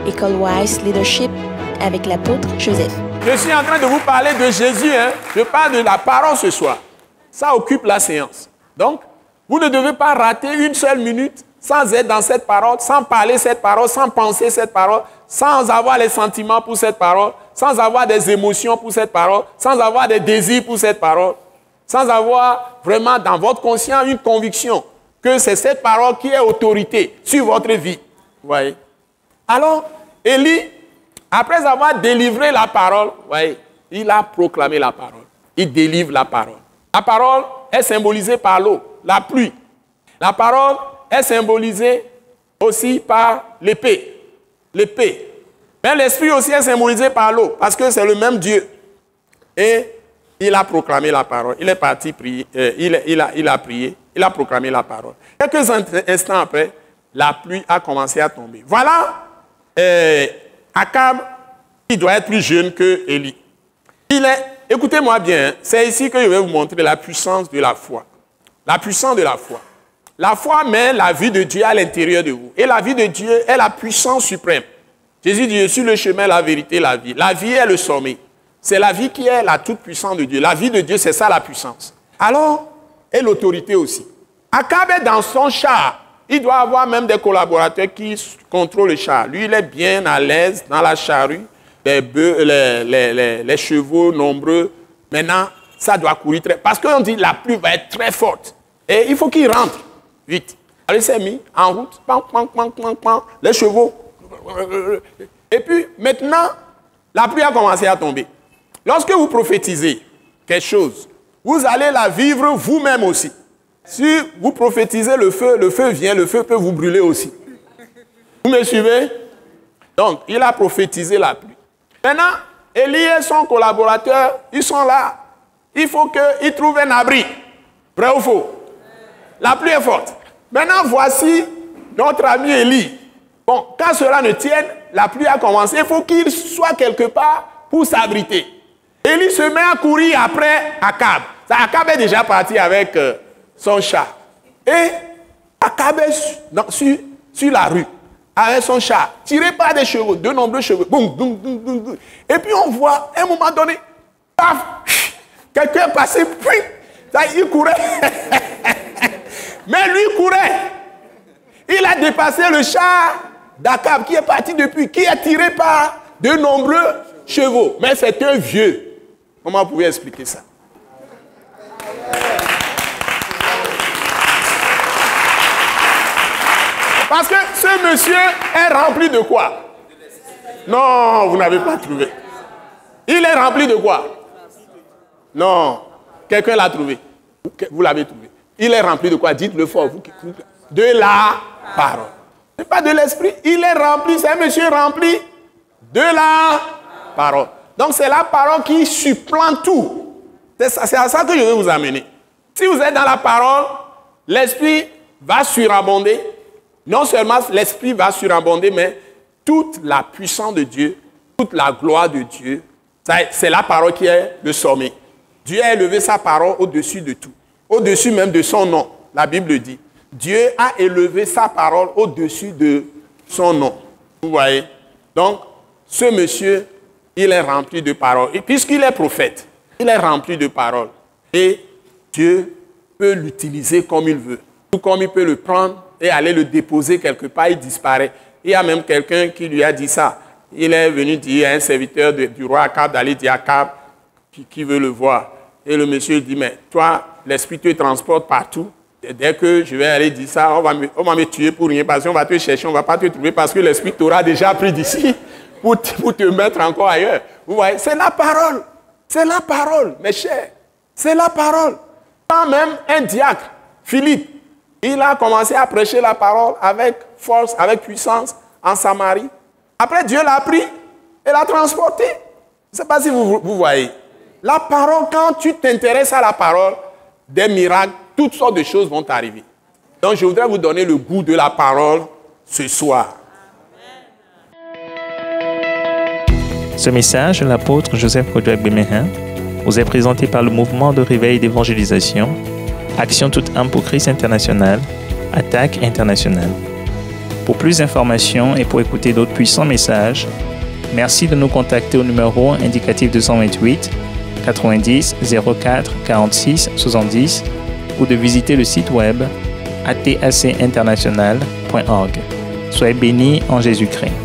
École Wise Leadership avec l'apôtre Joseph. Je suis en train de vous parler de Jésus. Je parle de la parole ce soir. Ça occupe la séance. Donc, vous ne devez pas rater une seule minute sans être dans cette parole, sans parler cette parole, sans penser cette parole, sans avoir les sentiments pour cette parole, sans avoir des émotions pour cette parole, sans avoir des désirs pour cette parole, sans avoir vraiment dans votre conscience une conviction que c'est cette parole qui est autorité sur votre vie. Vous voyez? Alors, Élie, après avoir délivré la parole, vous voyez, il a proclamé la parole. Il délivre la parole. La parole est symbolisée par l'eau, la pluie. La parole est symbolisée aussi par l'épée. L'épée. Mais l'esprit aussi est symbolisé par l'eau, parce que c'est le même Dieu. Et il a proclamé la parole. Il est parti prier. Il a prié. Il a proclamé la parole. Quelques instants après, la pluie a commencé à tomber. Voilà Akab, il doit être plus jeune que Élie. Écoutez-moi bien, c'est ici que je vais vous montrer la puissance de la foi. La puissance de la foi. La foi met la vie de Dieu à l'intérieur de vous. Et la vie de Dieu est la puissance suprême. Jésus dit, je suis le chemin, la vérité, la vie. La vie est le sommet. C'est la vie qui est la toute-puissance de Dieu. La vie de Dieu, c'est ça la puissance. Alors, et l'autorité aussi. Akab est dans son char. Il doit avoir même des collaborateurs qui contrôlent le char. Lui, il est bien à l'aise dans la charrue. Les chevaux nombreux. Maintenant, ça doit courir très... Parce qu'on dit la pluie va être très forte. Et il faut qu'il rentre vite. Alors, il s'est mis en route. Les chevaux. Et puis, maintenant, la pluie a commencé à tomber. Lorsque vous prophétisez quelque chose, vous allez la vivre vous-même aussi. Si vous prophétisez le feu vient, le feu peut vous brûler aussi. Vous me suivez? Donc, il a prophétisé la pluie. Maintenant, Élie et son collaborateur, ils sont là. Il faut qu'ils trouvent un abri. Vrai ou faux? La pluie est forte. Maintenant, voici notre ami Élie. Bon, quand cela ne tienne, la pluie a commencé. Il faut qu'il soit quelque part pour s'abriter. Élie se met à courir après Akab. Akab est déjà parti avec son char. Et Akab est sur la rue avec son char, tiré par des chevaux, de nombreux chevaux. Boum, boum, boum, boum, boum. Et puis on voit, à un moment donné, paf, quelqu'un est passé, il courait. Mais lui courait. Il a dépassé le char d'Akab qui est parti depuis, qui est tiré par de nombreux chevaux. Mais c'est un vieux. Comment vous pouvez expliquer ça? Parce que ce monsieur est rempli de quoi? Non, vous n'avez pas trouvé. Il est rempli de quoi? Non, quelqu'un l'a trouvé. Vous l'avez trouvé. Il est rempli de quoi? Dites-le fort. De la parole. Ce n'est pas de l'esprit. Il est rempli, c'est un monsieur rempli de la parole. Donc c'est la parole qui supplante tout. C'est à ça que je veux vous amener. Si vous êtes dans la parole, l'esprit va surabonder. Non seulement l'esprit va surabonder, mais toute la puissance de Dieu, toute la gloire de Dieu, c'est la parole qui est le sommet. Dieu a élevé sa parole au-dessus de tout. Au-dessus même de son nom. La Bible dit. Dieu a élevé sa parole au-dessus de son nom. Vous voyez? Donc, ce monsieur, il est rempli de paroles. Et puisqu'il est prophète, il est rempli de paroles. Et Dieu peut l'utiliser comme il veut. Tout comme il peut le prendre et aller le déposer quelque part, il disparaît. Il y a même quelqu'un qui lui a dit ça. Il est venu dire à un serviteur du roi Akab d'aller dire à Akab qui veut le voir. Et le monsieur dit, mais toi, l'esprit te transporte partout. Et dès que je vais aller dire ça, on va me tuer pour rien parce qu'on va te chercher, on ne va pas te trouver parce que l'esprit t'aura déjà pris d'ici pour te mettre encore ailleurs. Vous voyez, c'est la parole. C'est la parole, mes chers. C'est la parole. Quand même un diacre, Philippe, il a commencé à prêcher la parole avec force, avec puissance en Samarie. Après, Dieu l'a pris et l'a transporté. Je ne sais pas si vous voyez. La parole, quand tu t'intéresses à la parole, des miracles, toutes sortes de choses vont t'arriver. Donc, je voudrais vous donner le goût de la parole ce soir. Ce message de l'apôtre Joseph Kodouak Bemehin vous est présenté par le mouvement de réveil d'évangélisation, Action toute âme pour Christ international, Attaque internationale. Pour plus d'informations et pour écouter d'autres puissants messages, merci de nous contacter au numéro indicatif 228 90 04 46 70 ou de visiter le site web atacinternational.org. Soyez bénis en Jésus-Christ.